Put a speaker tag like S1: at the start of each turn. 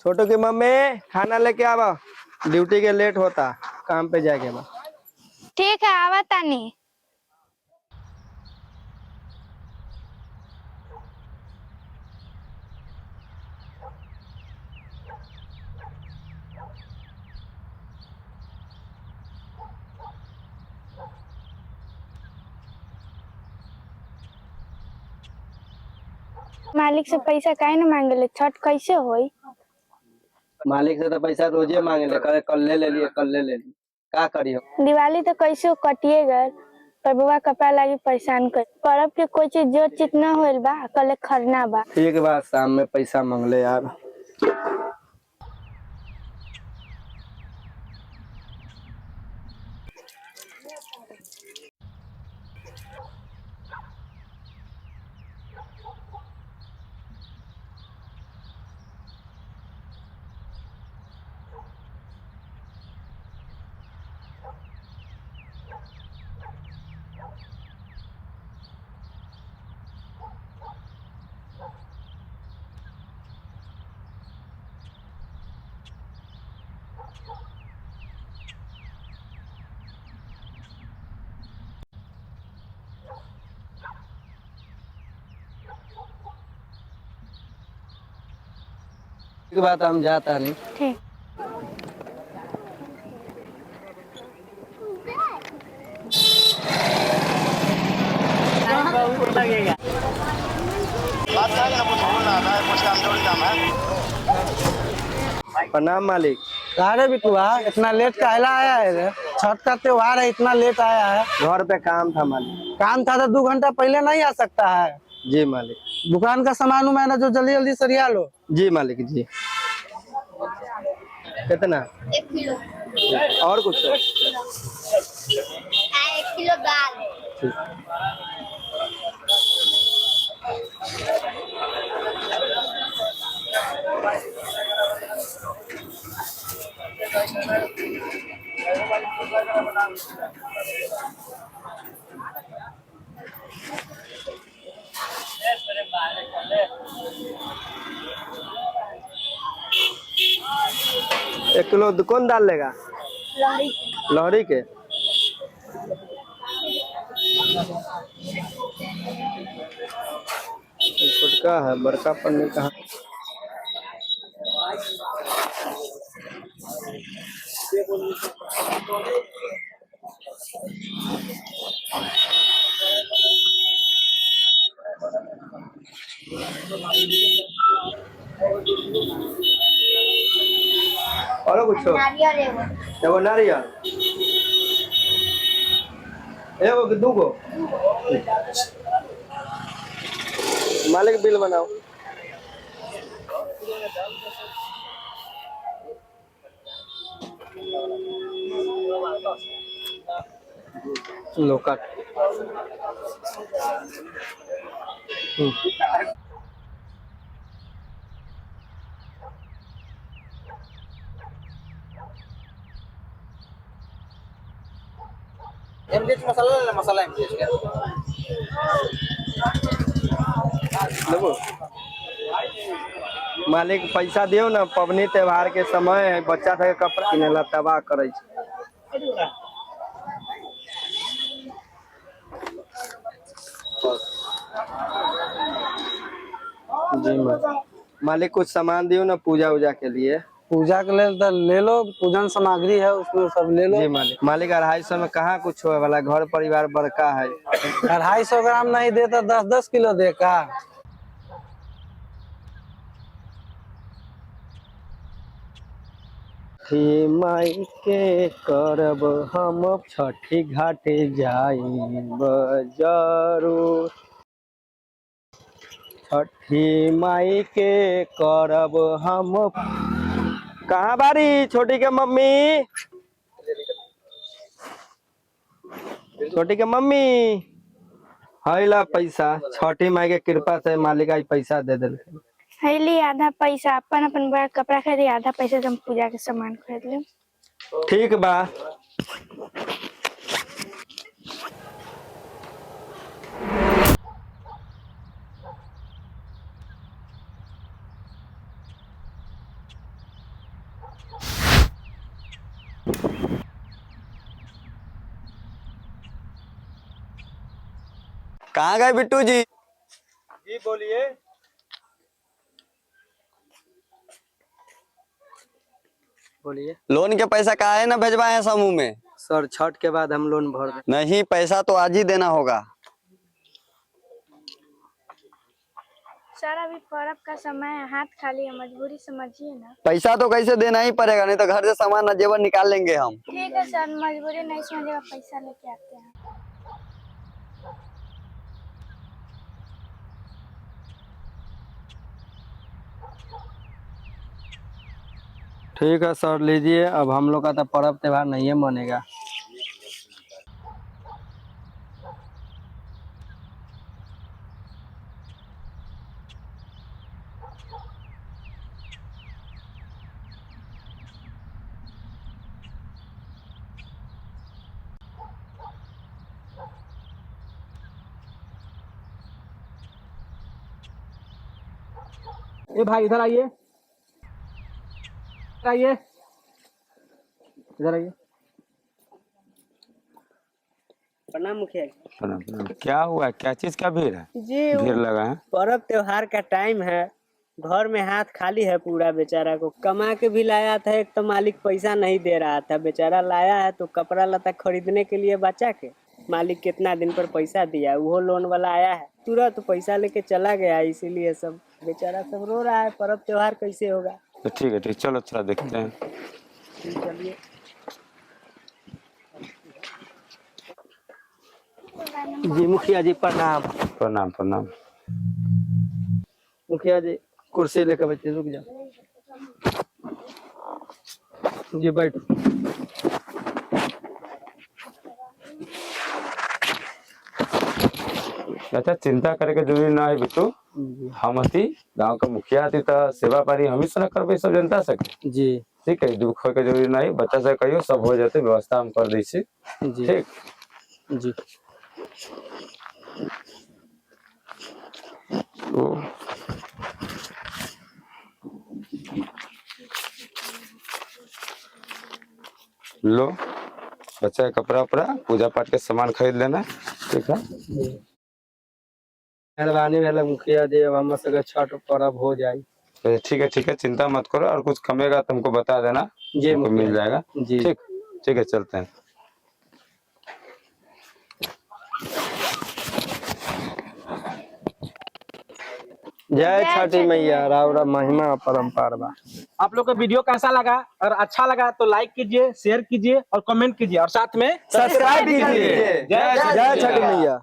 S1: छोटू की मम्मी खाना लेके आवा, ड्यूटी के लेट होता, काम पे जाके बा।
S2: ठीक है आवा तानी। मालिक से पैसा काहे न मांगले, छठ कैसे होई?
S1: मालिक से तो पैसा रोजे मांगे ले, करे कल ले लिए कल ले लिए, का करियो।
S2: दिवाली तो कैसे कटिए गए, पर बुआ कपड़ा लागी परेशान कर। पर्व के कोई चीज जो चित न होइल बा, कल खरना बा।
S1: ठीक बा, शाम में पैसा मांगले यार। ठीक बात, हम जाता नहीं।
S2: ठीक।
S3: लगेगा।
S1: प्रणाम मालिक।
S4: अरे बिटुआ इतना लेट काहेला आया है रे? छठ का त्योहार है, इतना लेट आया है?
S1: घर पे काम था मालिक।
S4: काम था तो 2 घंटा पहले नहीं आ सकता है?
S1: जी मालिक।
S4: दुकान का सामान मैंने जो जल्दी जल्दी सरिया लो।
S1: जी मालिक जी। कितना?
S2: 1 किलो।
S1: और कुछ?
S2: 1 किलो दाल।
S1: एक किलो कौन दाल लेगा? लहरी के। छोटका है, बड़का पन्नी कहाँ? और कुछ? एगो नारियल, एगो कि दूगो? मालिक बिल बनाओ। लोका
S3: एमडीएच मसाला ले, मसाला एमडीएच का
S1: लेबो। मालिक पैसा दियो ना, पबनी त्योहार के समय है, बच्चा था कपड़ा किनेला तबाह करे छै। जी मालिक कुछ सामान दियो ना पूजा उजा के लिए।
S4: पूजा के लिए तो ले लो, पूजन सामग्री है उसमें सब ले लो।
S1: जी मालिक। मालिक 250 में कहाँ कुछ होए वाला, घर परिवार बड़का है।
S4: 250 ग्राम नहीं दे तो 10-10 किलो दे का?
S1: माई के करब हम छठी घाटे जाइब जरूर, छठी माई के करब हम। कहाँ बारी छोटी के मम्मी? छोटी के मम्मी हैला पैसा, छठी माई के कृपा से मालिक आज पैसा दे दिल।
S2: हैली आधा पैसा अपन अपन बड़ा कपड़ा खरीदी, आधा पैसा से हम पूजा के सामान खरीद ले।
S1: ठीक बा।
S5: कहाँ गए बिट्टू जी?
S1: जी बोलिए। बोलिए
S5: लोन के पैसा काहे ना भेजवाए हैं समूह में?
S1: सर, छठ के बाद हम लोन भर दें।
S5: नहीं, पैसा तो आज ही देना होगा।
S2: सर अभी पर्व का समय है, हाथ खाली है, मजबूरी समझिए ना।
S5: पैसा तो कैसे देना ही पड़ेगा, नहीं तो घर से सामान न जेवर निकाल लेंगे हम।
S2: ठीक है सर, मजबूरी नहीं समझेगा, पैसा लेके आते हैं।
S1: ठीक है सर, लीजिए। अब हम लोग का तो पर्व त्योहार नहीं है मनेगा।
S3: ए भाई इधर आइए, आइए इधर आइए। प्रणाम मुखिया जी।
S6: प्रणाम प्रणाम। क्या हुआ, क्या चीज का भीड़ है?
S3: जी
S6: भीड़ लगा है?
S3: पर्व त्योहार का टाइम है, घर में हाथ खाली है पूरा। बेचारा को कमा के भी लाया था, एक तो मालिक पैसा नहीं दे रहा था। बेचारा लाया है तो कपड़ा लता खरीदने के लिए बचा के मालिक कितना दिन पर पैसा दिया, वो लोन वाला आया है तुरंत पैसा लेके चला गया, इसीलिए सब बेचारा सब रो रहा है। पर्व त्योहार कैसे होगा?
S6: तो ठीक है, ठीक, चलो थोड़ा देखते हैं।
S3: चलिए।
S1: जी मुखिया जी प्रणाम।
S6: प्रणाम प्रणाम।
S1: मुखिया जी कुर्सी लेकर बच्चे रुक जाओ। जी बैठ।
S6: अच्छा, चिंता करे के जरूरी ना है बिट्टू। हम अति गांव का मुखिया थी तो सेवा पानी हम ही से करबे सब जनता से।
S1: जी
S6: ठीक है, दुख के जरूरी नहीं, बच्चा से कहियो सब हो जाते, व्यवस्था हम कर दी छी।
S1: जी
S6: ठीक
S1: जी।
S6: तो लो, बच्चा का कपड़ा उपड़ा, पूजा पाठ के सामान खरीद लेना। ठीक है,
S1: मेहरबानी वाला मुखिया जी, अब हम सगे छठ पर्व हो जाए।
S6: तो ठीक है, ठीक है, चिंता मत करो। और कुछ कमेगा तो हमको बता देना,
S1: जी
S6: हमको मिल जाएगा।
S1: जी
S6: ठीक, ठीक है, चलते हैं।
S1: जय छठी मैया, रावरा महिमा परम्पार बा।
S3: आप लोग का वीडियो कैसा लगा? अगर अच्छा लगा तो लाइक कीजिए, शेयर कीजिए और कमेंट कीजिए, और साथ में
S1: सब्सक्राइब कीजिए। जय छठी मैया।